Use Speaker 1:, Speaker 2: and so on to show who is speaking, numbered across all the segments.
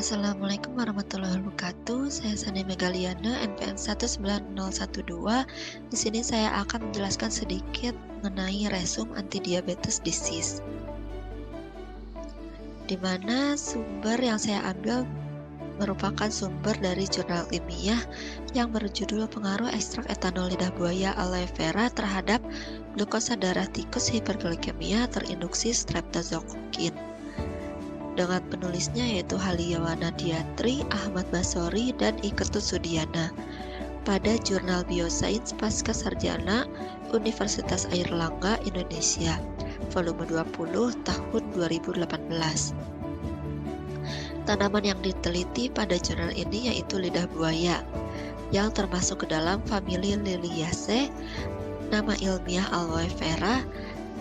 Speaker 1: Assalamualaikum warahmatullahi wabarakatuh. Saya Sani Megaliana, NPM 19012. Di sini saya akan menjelaskan sedikit mengenai resum anti-diabetes disease. Di mana sumber yang saya ambil merupakan sumber dari jurnal ilmiah yang berjudul Pengaruh Ekstrak Etanol Lidah Buaya Aloe Vera terhadap glukosa darah tikus hiperglikemia terinduksi streptozokokin. Dengan penulisnya yaitu Haliawana Diatri, Ahmad Basori, dan Iketut Sudiana pada Jurnal Biosains Pasca Sarjana Universitas Airlangga Indonesia, volume 20 tahun 2018. Tanaman yang diteliti pada jurnal ini yaitu lidah buaya, yang termasuk ke dalam famili Liliaceae, nama ilmiah Aloe Vera,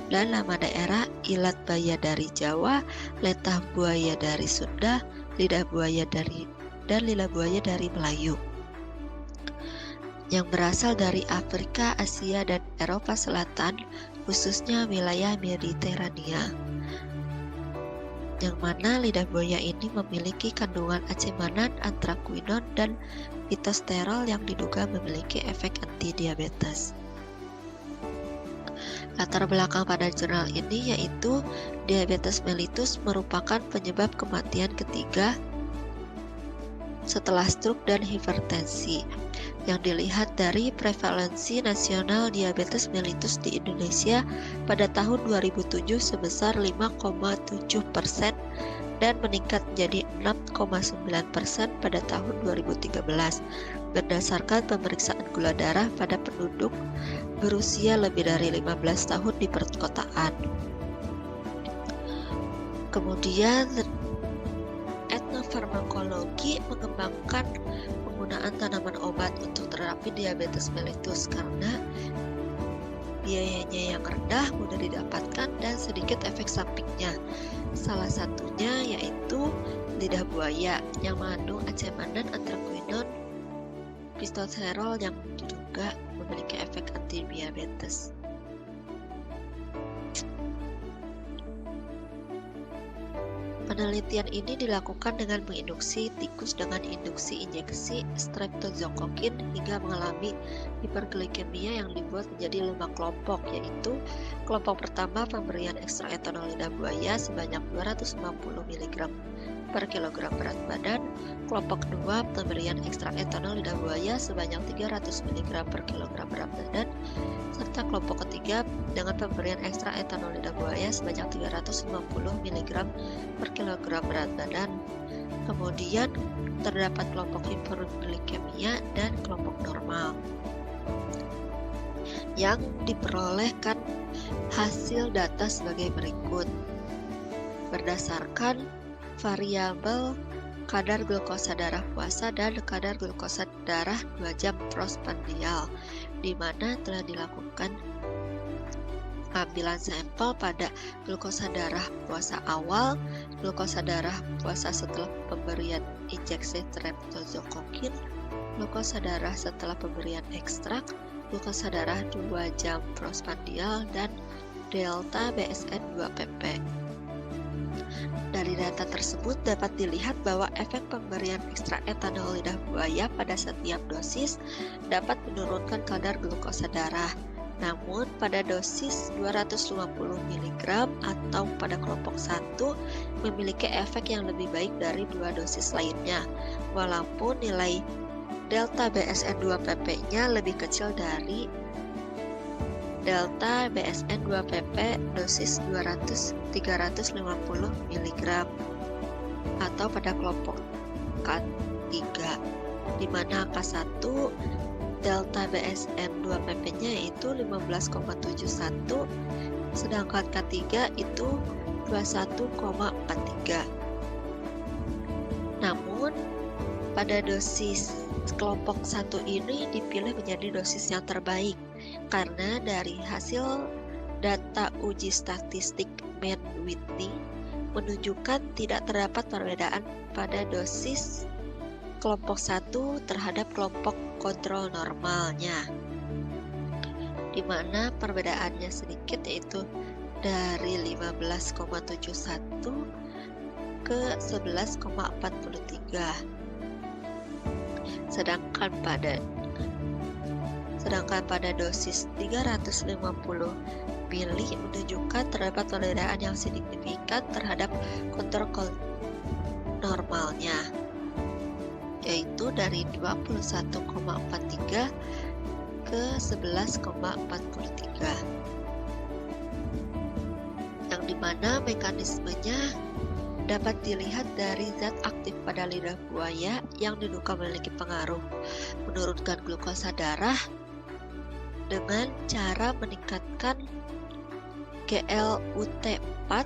Speaker 1: dan nama daerah Ilat Baya dari Jawa, Letah Buaya dari Sunda, Lidah Buaya dari Melayu, yang berasal dari Afrika, Asia, dan Eropa Selatan, khususnya wilayah Mediterania. Yang mana lidah buaya ini memiliki kandungan acemanan, anthraquinone, dan phytosterol yang diduga memiliki efek anti-diabetes. Latar belakang pada jurnal ini yaitu diabetes mellitus merupakan penyebab kematian ketiga setelah stroke dan hipertensi, yang dilihat dari prevalensi nasional diabetes mellitus di Indonesia pada tahun 2007 sebesar 5,7% dan meningkat menjadi 6,9% pada tahun 2013 berdasarkan pemeriksaan gula darah pada penduduk berusia lebih dari 15 tahun di perkotaan. Kemudian etnofarmakologi mengembangkan penggunaan tanaman obat untuk terapi diabetes mellitus karena biayanya yang rendah, mudah didapatkan, dan sedikit efek sampingnya. Salah satunya yaitu lidah buaya yang mengandung acemanan, anthraquinone, phytosterol yang diduga memiliki efek anti-diabetes. Penelitian ini dilakukan dengan menginduksi tikus dengan induksi injeksi streptozokokin hingga mengalami hiperglikemia yang dibuat menjadi 5 kelompok, yaitu kelompok pertama pemberian ekstrak etanol lidah buaya sebanyak 250 mg per kilogram berat badan, kelompok kedua pemberian ekstrak etanol lidah buaya sebanyak 300 mg per kilogram berat badan, serta kelompok ketiga dengan pemberian ekstrak etanol lidah buaya sebanyak 350 mg per kilogram berat badan. Kemudian terdapat kelompok hiperglikemia dan kelompok normal yang diperolehkan hasil data sebagai berikut. Berdasarkan variabel kadar glukosa darah puasa dan kadar glukosa darah 2 jam postprandial, di mana telah dilakukan ambilan sampel pada glukosa darah puasa awal, glukosa darah puasa setelah pemberian injeksi streptozokokin, glukosa darah setelah pemberian ekstrak, glukosa darah 2 jam postprandial, dan delta BSN 2-pp. Dari data tersebut dapat dilihat bahwa efek pemberian ekstrak etanol lidah buaya pada setiap dosis dapat menurunkan kadar glukosa darah. Namun pada dosis 250 mg atau pada kelompok 1 memiliki efek yang lebih baik dari 2 dosis lainnya, walaupun nilai delta BSN 2-pp-nya lebih kecil dari delta BSN 2-pp dosis 350 mg atau pada kelompok K3, di mana K1 delta BSN 2-pp-nya yaitu 15,71, sedangkan K3 itu 21,43. Namun pada dosis kelompok 1 ini dipilih menjadi dosis yang terbaik karena dari hasil data uji statistik Mann-Whitney menunjukkan tidak terdapat perbedaan pada dosis kelompok 1 terhadap kelompok kontrol normalnya, di mana perbedaannya sedikit, yaitu dari 15,71 ke 11,43. Sedangkan pada dosis 350 mili menunjukkan terdapat perbedaan yang signifikan terhadap kontrol normalnya, yaitu dari 21,43 ke 11,43, yang dimana mekanismenya dapat dilihat dari zat aktif pada lidah buaya yang diduga memiliki pengaruh menurunkan glukosa darah dengan cara meningkatkan GLUT4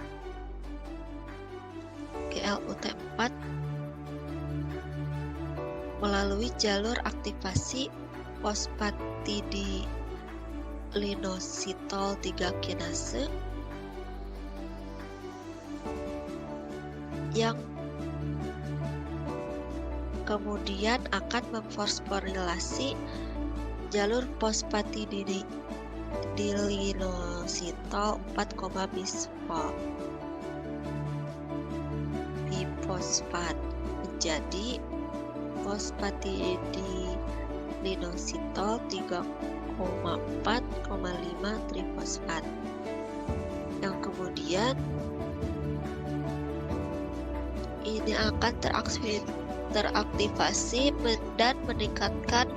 Speaker 1: melalui jalur aktivasi fosfatidilinositol 3 kinase yang kemudian akan memfosforilasi jalur fosfatidilinositol 4,bifosfat menjadi fosfatidilinositol 3,4,5 trifosfat, yang kemudian ini akan teraktivasi dan meningkatkan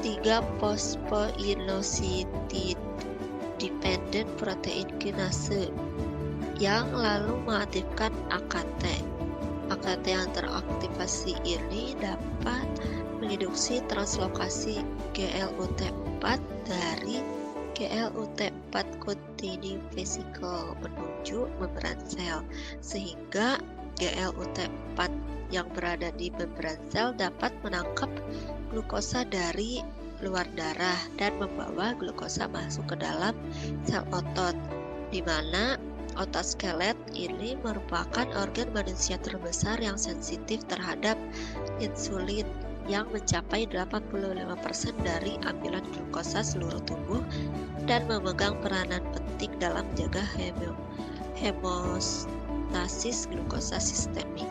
Speaker 1: 3 phosphoinositide dependent protein kinase yang lalu mengaktifkan AKT. AKT yang teraktivasi ini dapat menginduksi translokasi GLUT4 dari GLUT4 containing vesicle menuju membran sel, sehingga GLUT4 yang berada di membran sel dapat menangkap glukosa dari luar darah dan membawa glukosa masuk ke dalam sel otot, di mana otot skelet ini merupakan organ manusia terbesar yang sensitif terhadap insulin yang mencapai 85% dari ampilan glukosa seluruh tubuh dan memegang peranan penting dalam menjaga hemostasis glukosa sistemik.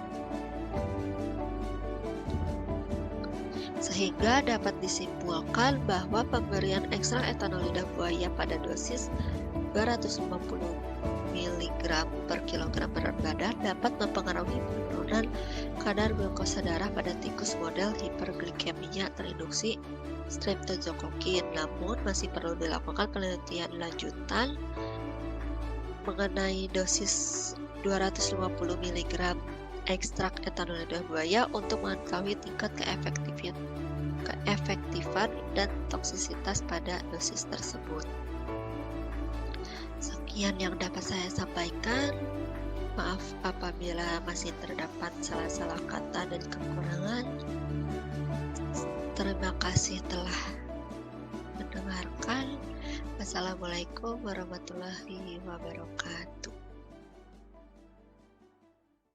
Speaker 1: Sehingga dapat disimpulkan bahwa pemberian ekstrak etanol lidah buaya pada dosis 250 mg per kilogram berat badan dapat mempengaruhi penurunan kadar glukosa darah pada tikus model hiperglikemia terinduksi streptozokokin. Namun masih perlu dilakukan penelitian lanjutan mengenai dosis 250 mg ekstrak etanol lidah buaya untuk mengetahui tingkat keefektifan dan toksisitas pada dosis tersebut. Sekian yang dapat saya sampaikan. Maaf apabila masih terdapat salah-salah kata dan kekurangan. Terima kasih telah mendengarkan. Wassalamualaikum warahmatullahi wabarakatuh.